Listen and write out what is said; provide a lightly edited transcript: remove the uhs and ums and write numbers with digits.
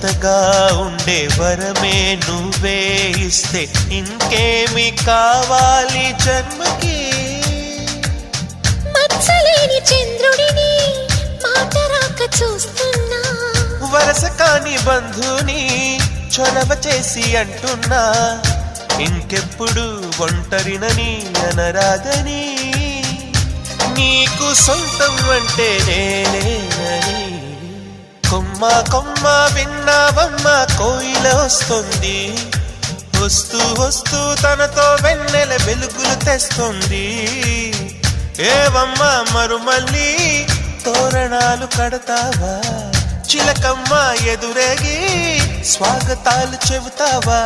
జతగా ఉండే వరమే నువ్వే ఇస్తే ఇంకేమి కావాలి జన్మకి. మచ్చలేని చంద్రుడిని మాట రాక చూస్తున్నా, వరస కాని బంధుని చొరవ చేసి అంటున్నా, ఇంకెప్పుడు ఒంటరినని అనరాదని, నీకు సొంతం అంటే నేనేనని. కొమ్మ కొమ్మ విన్నావమ్మ కోయిల వస్తుంది, వస్తూ వస్తూ తనతో వెన్నెల వెలుగులు తెస్తుంది. ఏవమ్మ మరుమల్లి తోరణాలు కడతావా, చిలకమ్మ ఎదురేగి స్వాగతాలు చెబుతావా.